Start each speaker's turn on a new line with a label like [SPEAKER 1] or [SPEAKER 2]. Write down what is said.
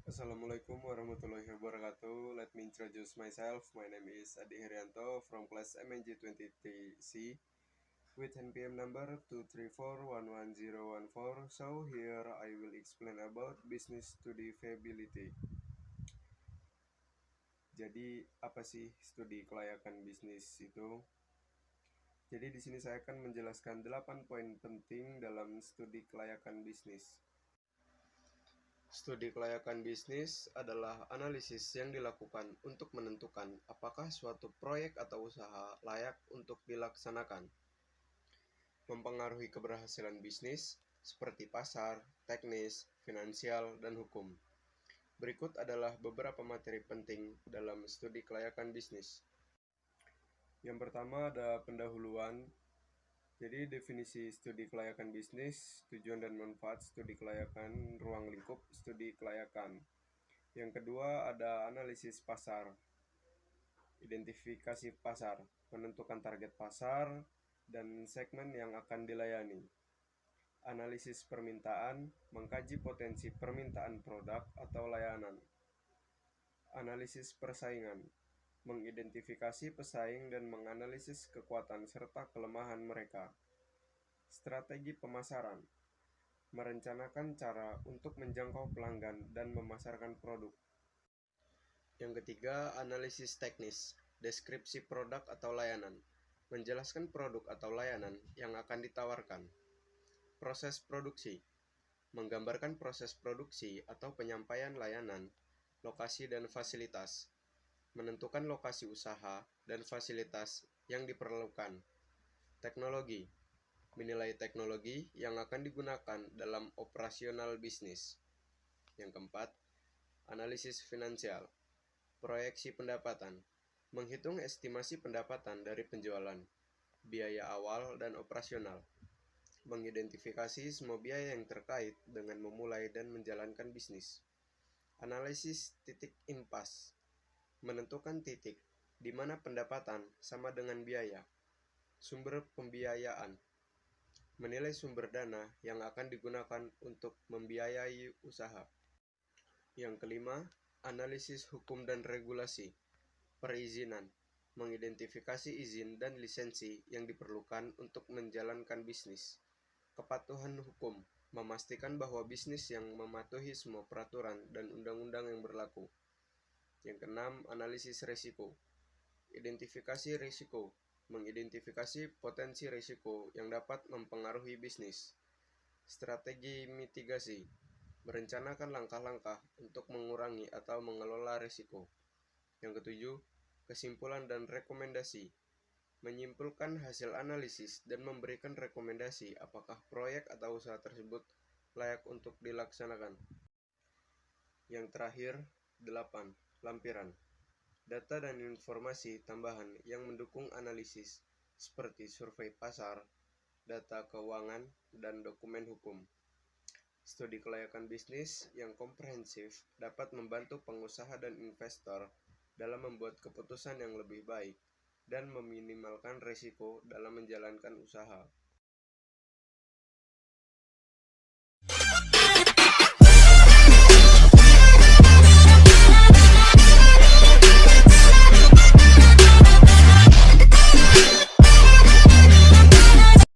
[SPEAKER 1] Assalamualaikum warahmatullahi wabarakatuh. Let me introduce myself. My name is Adi Herianto from class MNG 23C with NPM number 2341114. So here I will explain about business studi feasibility. Jadi apa sih studi kelayakan bisnis itu? Jadi di sini saya akan menjelaskan 8 poin penting dalam studi kelayakan bisnis. Studi kelayakan bisnis adalah analisis yang dilakukan untuk menentukan apakah suatu proyek atau usaha layak untuk dilaksanakan. Mempengaruhi keberhasilan bisnis seperti pasar, teknis, finansial, dan hukum. Berikut adalah beberapa materi penting dalam studi kelayakan bisnis. Yang pertama ada pendahuluan. Jadi definisi studi kelayakan bisnis, tujuan dan manfaat studi kelayakan ruang lingkup studi kelayakan. Yang kedua ada analisis pasar, identifikasi pasar, menentukan target pasar dan segmen yang akan dilayani. Analisis permintaan, mengkaji potensi permintaan produk atau layanan. Analisis persaingan, mengidentifikasi pesaing dan menganalisis kekuatan serta kelemahan mereka. Strategi pemasaran, merencanakan cara untuk menjangkau pelanggan dan memasarkan produk. Yang ketiga, analisis teknis, deskripsi produk atau layanan, menjelaskan produk atau layanan yang akan ditawarkan. Proses produksi, menggambarkan proses produksi atau penyampaian layanan, lokasi dan fasilitas, menentukan lokasi usaha dan fasilitas yang diperlukan. Teknologi, menilai teknologi yang akan digunakan dalam operasional bisnis. Yang keempat, analisis finansial, proyeksi pendapatan, menghitung estimasi pendapatan dari penjualan, biaya awal dan operasional, mengidentifikasi semua biaya yang terkait dengan memulai dan menjalankan bisnis. Analisis titik impas, menentukan titik di mana pendapatan sama dengan biaya. Sumber pembiayaan, menilai sumber dana yang akan digunakan untuk membiayai usaha. Yang kelima, analisis hukum dan regulasi, perizinan, mengidentifikasi izin dan lisensi yang diperlukan untuk menjalankan bisnis. Kepatuhan hukum, memastikan bahwa bisnis yang mematuhi semua peraturan dan undang-undang yang berlaku. Yang keenam, analisis risiko, identifikasi risiko, mengidentifikasi potensi risiko yang dapat mempengaruhi bisnis. Strategi mitigasi, merencanakan langkah-langkah untuk mengurangi atau mengelola risiko. Yang ketujuh, kesimpulan dan rekomendasi, menyimpulkan hasil analisis dan memberikan rekomendasi apakah proyek atau usaha tersebut layak untuk dilaksanakan. Yang terakhir, 8. Lampiran, data dan informasi tambahan yang mendukung analisis, seperti survei pasar, data keuangan, dan dokumen hukum. Studi kelayakan bisnis yang komprehensif dapat membantu pengusaha dan investor dalam membuat keputusan yang lebih baik dan meminimalkan risiko dalam menjalankan usaha.